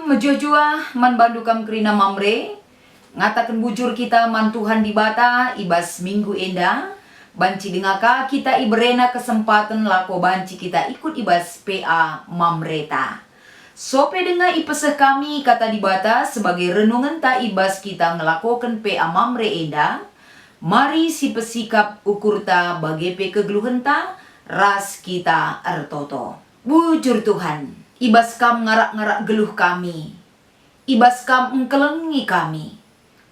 mejojua man bandukam kerina mamre ngatakan bujur kita man Tuhan di bata ibas minggu enda banci dengaka kita iberena kesempatan lako banci kita ikut ibas PA mamreta. Sope dengar ipeseh kami kata di bata sebagai renungan ta ibas kita ngelakokan PA mamre enda. Mari si pesikap ukur ta bagepe kegeluhan ta ras kita ertoto. Bujur Tuhan, ibas kam ngarak-ngarak geluh kami, ibas kam engkelengi kami,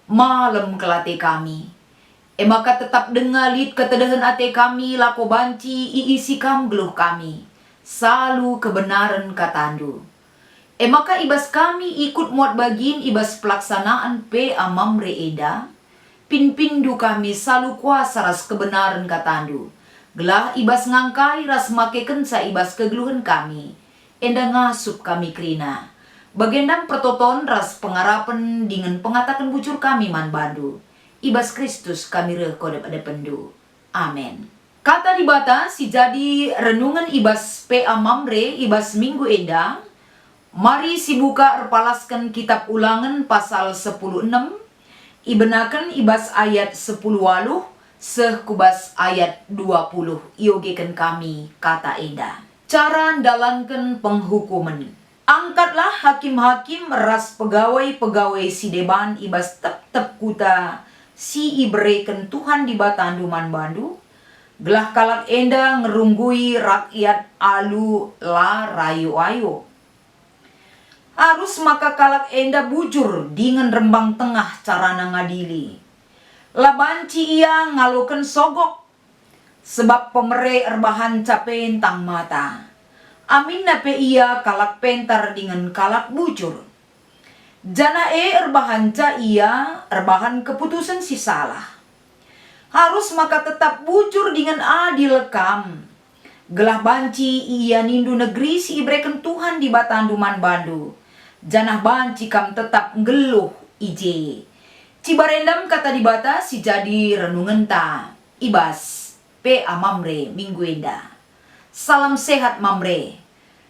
malam kelate kami. Maka tetap dengalit ketedahan ate kami, lako banci iisi kam geluh kami, selalu kebenaran katandu. Maka ibas kami ikut muat bagin ibas pelaksanaan PA mamre eda, pinpindu kami selalu kuasa ras kebenaran katandu. Gelah ibas ngangkai ras make kensa ibas kegeluhan kami. Enda ngasup kami krina. Bagendam pertoton ras pengarapan dengan pengatakan bujur kami man bandu. Ibas Kristus kami rekode pada pendu. Amin. Kata di bata si jadi renungan ibas PA mamre ibas minggu enda. Mari si buka erpalaskan kitab Ulangan pasal 10:6. Ibenakan ibas ayat 10:8. Sekubas ayat 20 iogekan kami kata enda. Cara dalankan penghukuman. Angkatlah hakim-hakim ras pegawai-pegawai si deban ibas tep-tep kuta si ibereken Tuhan di batanduman bandu. Gelah kalak enda ngerunggui rakyat alu la rayu ayo. Harus maka kalak enda bujur dengan rembang tengah carana ngadili. Labanci ia ngalukan sogok sebab pemere erbahan capen tang mata. Amin nape ia kalak pentar dengan kalak bujur. Jana erbahan ca ia erbahan keputusan si salah. Harus maka tetap bujur dengan adil kam. Gelah banci ia nindu negeri si ibreken Tuhan di batanduman bandu. Janah banci kam tetap ngeluh ije. Cibarendam kata di bata si jadi renungan ta ibas PA mamre minggu enda. Salam sehat mamre.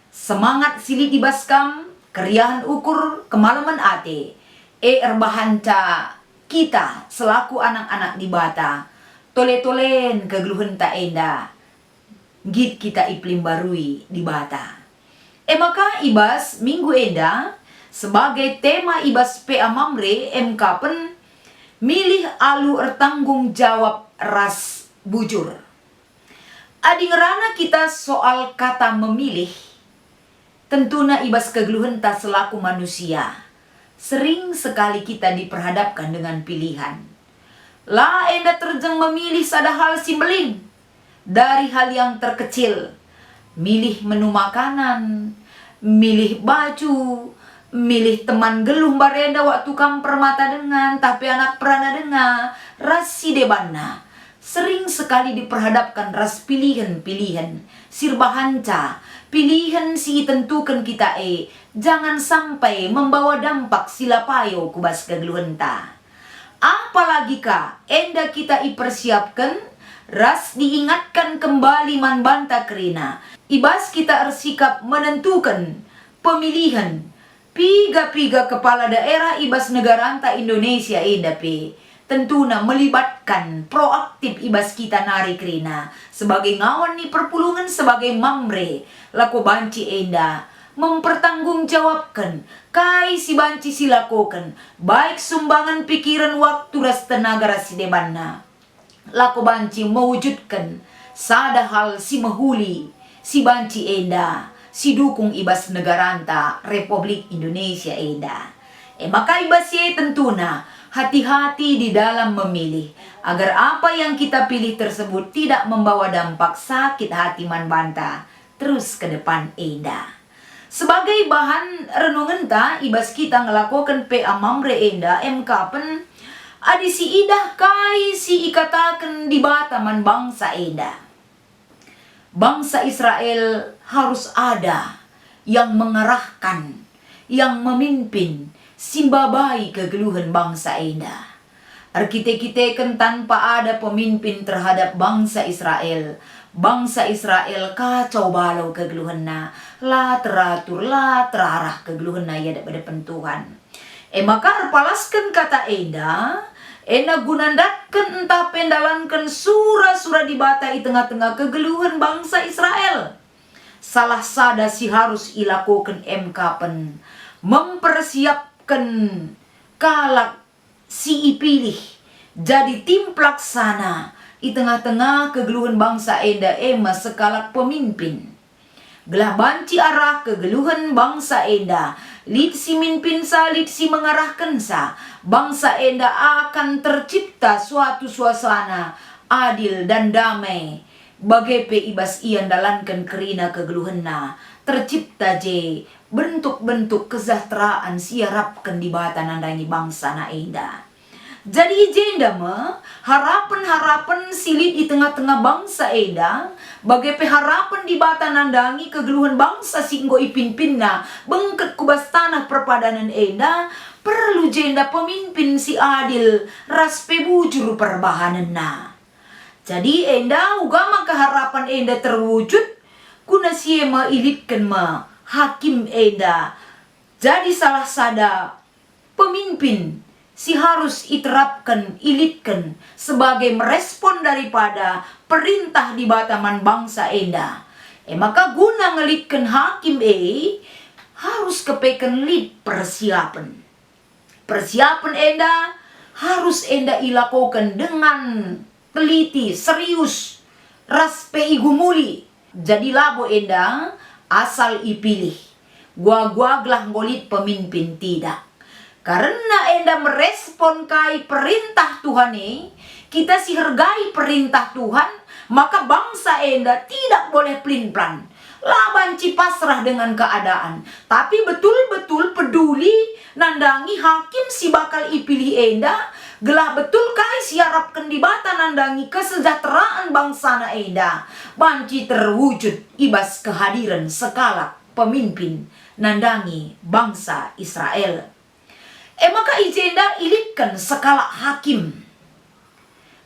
Semangat silit ibas kam, keriahan ukur kemalaman ate. Erbahan ca kita selaku anak-anak di bata. Tole-tolen kegeluhan ta enda. Git kita iplim barui di bata. Maka ibas minggu enda sebagai tema ibas PA mamre MK pen milih alu ertanggung jawab ras bujur. Adi ngerana kita soal kata memilih. Tentuna ibas kegeluhan ta selaku manusia. Sering sekali kita diperhadapkan dengan pilihan. La enda terjeng memilih sadahal simbeling. Dari hal yang terkecil. Milih menu makanan. Milih baju. Milih teman geluh barenda waktu kam permata dengan tapi anak perana dengar ras si debana. Sering sekali diperhadapkan ras pilihan-pilihan sirbahanca pilihan si tentukan kita jangan sampai membawa dampak silapayo kubas kegeluhan ta. Apalagi ka enda kita ipersiapkan ras diingatkan kembali man banta kerina ibas kita ersikap menentukan pemilihan piga-piga kepala daerah ibas negara anta Indonesia endape. Tentuna melibatkan proaktif ibas kita nari krina. Sebagai ngawan ni perpulungan sebagai mamre. Lako banci enda. Mempertanggungjawabkan. Kai si banci silakokan. Baik sumbangan pikiran waktu ras tenaga ras debanna. Lako banci mewujudkan. Sada hal si mahuli. Si banci enda. Si dukung ibas negaranta Republik Indonesia enda. Maka ibas ye tentuna hati-hati di dalam memilih agar apa yang kita pilih tersebut tidak membawa dampak sakit hati man banta terus ke depan enda. Sebagai bahan renungan ta ibas kita ngelakukan PA mamre enda MK pen adi si idah kai si ikatakan di bataman bangsa enda. Bangsa Israel harus ada yang mengarahkan, yang memimpin, simbabai kegeluhan bangsa enda. Arkite-kiteken tanpa ada pemimpin terhadap bangsa Israel, bangsa Israel kacau balau kegeluhanna, la teratur, la terarah kegeluhanna ya daripada pentuhan. Maka palaskan kata enda gunandatkan entah pendalankan surah-surah di bata i tengah-tengah kegeluhan bangsa Israel. Salah sada si harus ilakukan pen mempersiapkan kalak si ipilih jadi tim pelaksana i tengah-tengah kegeluhan bangsa enda sekalak pemimpin. Gelah banci arah kegeluhan bangsa enda, lid si mimpin sa, lid si mengarahkan sa, bangsa enda akan tercipta suatu suasana adil dan damai. Bagepe ibas ian dalankan kerina kegeluhanna, tercipta je bentuk-bentuk kesejahteraan siarapkan di bata nandangi bangsa na enda. Jadi jenda harapan-harapan silid di tengah-tengah bangsa eda, bagai harapan di bata nandangi kegeluhan bangsa singgo ipinpinna, bengket kubas tanah perpadanan eda, perlu jenda pemimpin si adil, raspe bujur perbahanan na. Jadi enda ugama keharapan enda terwujud, kuna siema ilitkan hakim enda. Jadi salah sada pemimpin si harus iterapkan, ilitkan sebagai merespon daripada perintah di bataman bangsa enda. Maka guna ngelitkan hakim harus kepeken lid persiapan. Persiapan enda harus enda ilakukan dengan teliti, serius, raspe igumuli. Jadi labo enda asal ipilih. Gua gelah ngolit pemimpin tidak. Karena enda merespon kai perintah Tuhan kita si hargai perintah Tuhan, maka bangsa enda tidak boleh pelin-pelan. Labanci pasrah dengan keadaan, tapi betul-betul peduli nandangi hakim si bakal ipilih enda, gelah betul kai siarapkan di bata nandangi kesejahteraan bangsa na enda. Banci terwujud ibas kehadiran sekala pemimpin nandangi bangsa Israel. Maka ijenda ilitkan sekala hakim.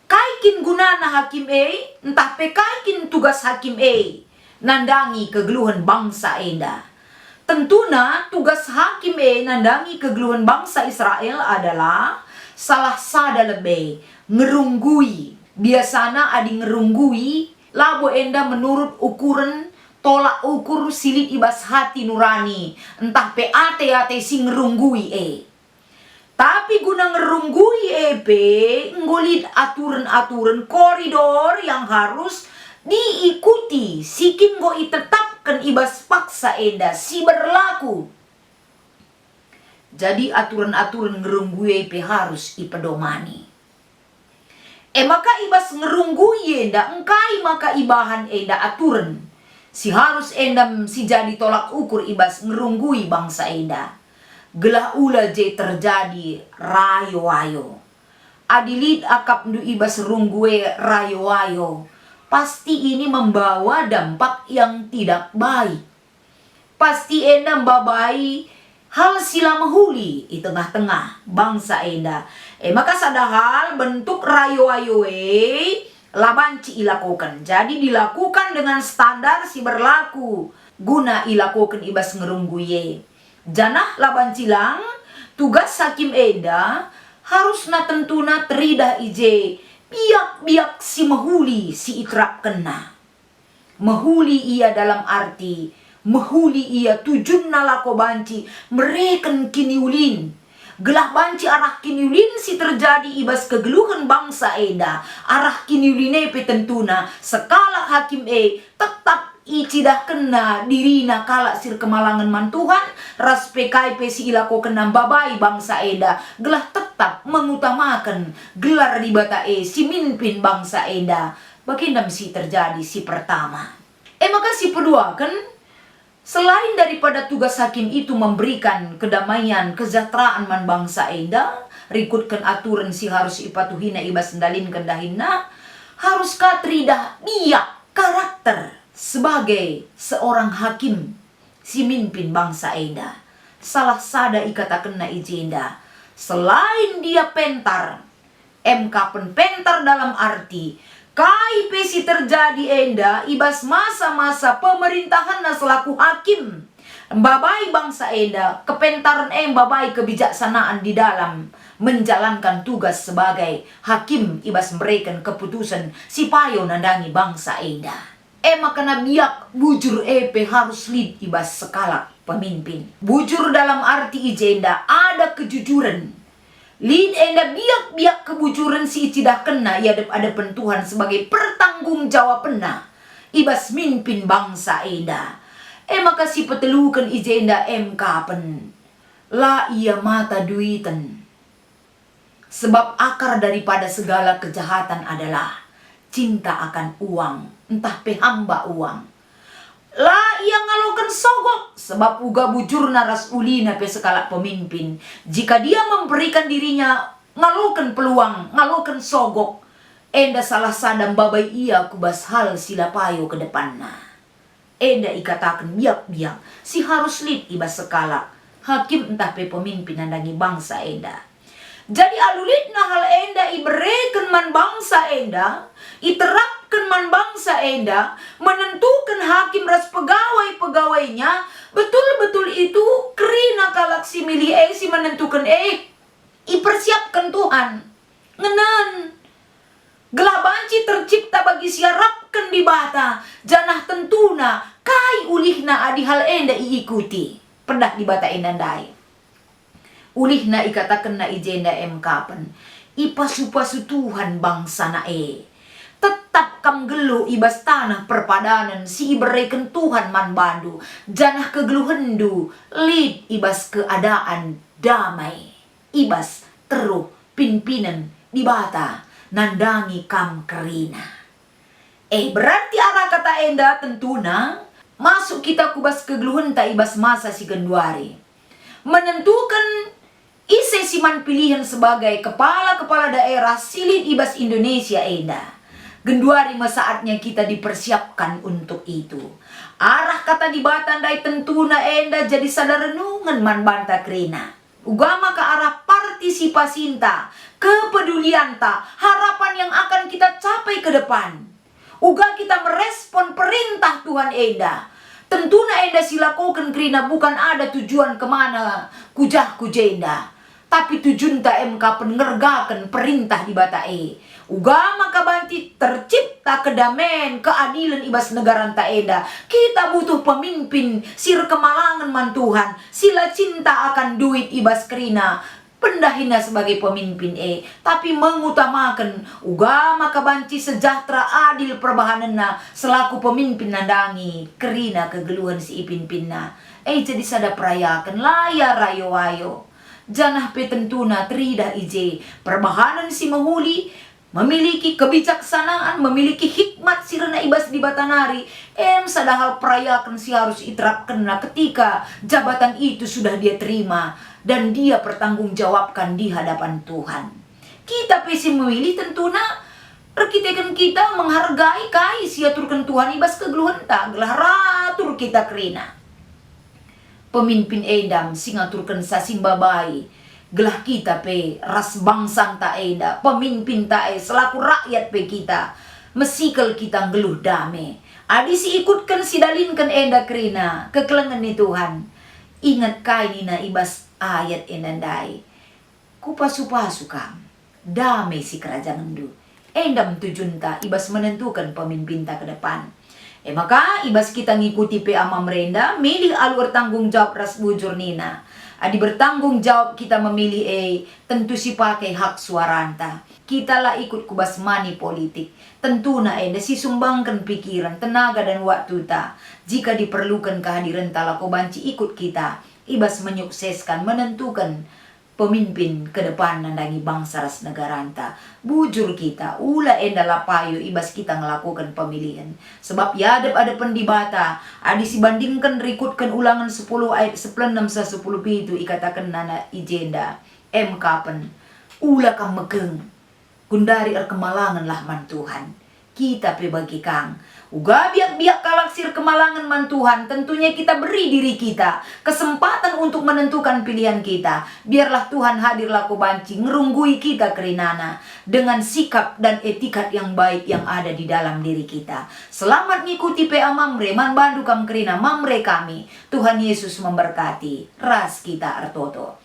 Kaikin gunana hakim entah kaikin tugas hakim nandangi kegeluhan bangsa enda. Tentunya tugas hakim nandangi kegeluhan bangsa Israel adalah salah sada lebih ngerunggui. Biasana adi ngerunggui labo enda menurut ukuran tolak ukur silit ibas hati nurani. Entah ate si ngerunggui Tapi guna ngerunggui ngolid aturan-aturan koridor yang harus diikuti. Sikim go itetapkan ibas paksa enda si berlaku. Jadi aturan-aturan ngerunggui harus ipedomani. Maka ibas ngerunggui enda engkai maka ibahan enda aturan. Si harus enda si jadi tolak ukur ibas ngerunggui bangsa enda. Gelah ula je terjadi rayo-ayo. Adilid akap ndu ibas runggue rayo-ayo. Pasti ini membawa dampak yang tidak baik. Pasti enda mbabai hal sila mahuli di tengah-tengah bangsa enda. Maka sadahal bentuk rayo-ayo labanci ilakukan. Jadi dilakukan dengan standar si berlaku. Guna ilakukan ibas ngerungguye. Janah laban cilang tugas hakim enda harus na tentuna terida ije biak-biak si mahuli si iterap kena. Mahuli ia dalam arti mahuli ia tujun nalako banci mereken kiniulin. Gelah banci arah kiniulin si terjadi ibas kegeluhan bangsa enda. Arah kiniuline petentuna sekala hakim tetap icidah kena dirina kalak sir kemalangan mantuhan ras PKP si ilako kena babai bangsa eda gelah tetap mengutamakan gelar di bata si mimpin bangsa eda bagindam si terjadi si pertama. Maka si kedua kan selain daripada tugas hakim itu memberikan kedamaian kesejahteraan man bangsa eda rikutkan aturan si harus ipatuhina ibas sendalin kendahina harus katridah biak karakter sebagai seorang hakim si mimpin bangsa enda. Salah sada ikata kena ijenda. Selain dia pentar, MK pen pentar dalam arti Kai pesi terjadi enda ibas masa-masa pemerintahan na selaku hakim. Babai bangsa enda kepentaran babai kebijaksanaan di dalam menjalankan tugas sebagai hakim ibas memberikan keputusan si payo nandangi bangsa enda. Makana biak bujur harus lead ibas skala pemimpin. Bujur dalam arti ijenda ada kejujuran. Lid enda biak kebujuran si icidah kena ia ada Tuhan sebagai pertanggung jawab pena ibas mimpin bangsa enda. Maka si petelukan ijenda kapen la ia mata duitan. Sebab akar daripada segala kejahatan adalah cinta akan uang, entah hamba uang. La ia ngalokan sogok sebab uga bujur naras ulina skala pemimpin. Jika dia memberikan dirinya ngalokan peluang, ngalokan sogok, enda salah sadam babai ia kubas hal sila payo ke depanna. Enda ikatakan biak-biak si harus lead ibas skala hakim entah pemimpin nandangi bangsa enda. Jadi alulit na hal enda ibereken man bangsa enda, iterapkan man bangsa enda, menentukan hakim ras pegawai-pegawainya, betul-betul itu kerina kalak si milih si menentukan ipersiapkan Tuhan. Ngenen. Gelah banci tercipta bagi siarapkan di bata, janah tentuna, kai ulihna adi hal enda iikuti. Pedah di bata endandai. Ulihna ikatakan na ijenda kapan ipasupasu Tuhan bangsa na tetap kam gelu ibas tanah perpadanan si ibereken Tuhan man bandu janah kegeluhendu lid ibas keadaan damai ibas teruh pimpinan di bata nandangi kam kerina. Berarti arah kata enda tentuna masuk kita kubas kegeluhen ta ibas masa si Genduari menentukan ise siman pilihan sebagai kepala-kepala daerah silid ibas Indonesia enda. Genduari saatnya kita dipersiapkan untuk itu. Arah kata di batandai tentuna enda jadi sadarenungan man banta krina. Ugama ke arah partisipasinta, kepedulianta, harapan yang akan kita capai ke depan. Uga kita merespon perintah Tuhan enda. Tentuna enda silakokan krina bukan ada tujuan kemana kujah kujenda. Tapi tujuan ta pengergakan perintah di bata Ugama kabanti tercipta kedamaian, keadilan ibas negara ta enda. Kita butuh pemimpin sir kemalangan man Tuhan, sila cinta akan duit ibas kerina. Pendahina sebagai pemimpin tapi mengutamakan ugama kabanci sejahtera adil perbahanana selaku pemimpin nandangi kerina kegeluhan si ipinpinna. Jadi sada perayakan laya rayo wayo. Janah petentuna trida ije perbahanan si mahuli memiliki kebijaksanaan, memiliki hikmat sirna ibas di batanari. Sadahal perayakan si harus iterapkan ketika jabatan itu sudah dia terima dan dia pertanggungjawabkan di hadapan Tuhan. Kita pesi memilih tentuna rekitekan kita menghargai kai siaturkan Tuhan ibas kegeluhan tak gelah ratur kita kerina. Pemimpin edam singaturkan sasimbabai gelah kita ras bangsang ta eda pemimpin ta selaku rakyat kita mesikal kita geluh dame adi si ikutkan si dalinkan eda kerina kekelengan ni Tuhan. Ingat kai nina ibas ayat enandai kupasu-pasu kam dame si kerajaan ndu endam tujunta ibas menentukan pemimpin ta ke depan. Maka ibas kita ngikuti ama merenda milih alur tanggung jawab ras bujur nina. Adi bertanggung jawab kita memilih tentu si pakai hak suaranta. Kita lah ikut kubas mani politik. Tentu na si sumbangkan pikiran, tenaga dan waktu ta. Jika diperlukan kehadiran talako banci ikut kita. Ibas menyukseskan, menentukan pemimpin ke depan nandangi bangsa ras negaranta. Bujur kita ula enda lapayo ibas kita ngelakukan pemilihan. Sebab ya ada pendibata adi sibandingkan rikutkan ulangan 10 ayat 96 sa 10 itu ikatakan nana ijenda kapan ula kam mekeng gundari kemalangan lah man Tuhan. Kita bagi kang Uga biak-biak kalaksir kemalangan man Tuhan, tentunya kita beri diri kita kesempatan untuk menentukan pilihan kita. Biarlah Tuhan hadir laku banci ngerunggui kita kerinana dengan sikap dan etikat yang baik yang ada di dalam diri kita. Selamat ngikuti PA Mamre man bandu kam kerina Mamre kami. Tuhan Yesus memberkati. Ras kita artoto.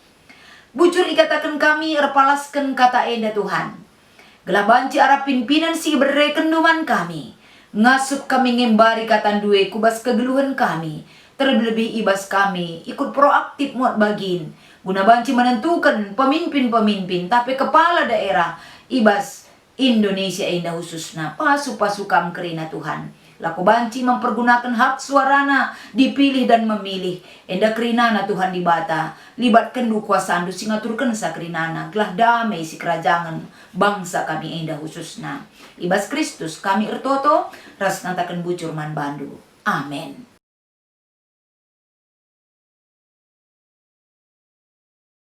Bujur ikatakan kami erpalaskan kata enda Tuhan. Gelah banci arah pimpinan si berrekenduman kami. Ngasup kami ngembari katan duwe kubas kegeluhan kami. Terlebih ibas kami ikut proaktif muat bagin. Guna banci menentukan pemimpin-pemimpin. Tapi kepala daerah ibas Indonesia indah khususna. Pasu-pasu kam kerina Tuhan. Laku banci mempergunakan hak suarana dipilih dan memilih. Enda kerinana Tuhan dibata. Libatkan du kuasandu singaturkan sa kerinana. Gelah damai si kerajaan bangsa kami enda khususna. Ibas Kristus kami ertoto ras natakan bucur man bandu. Amin.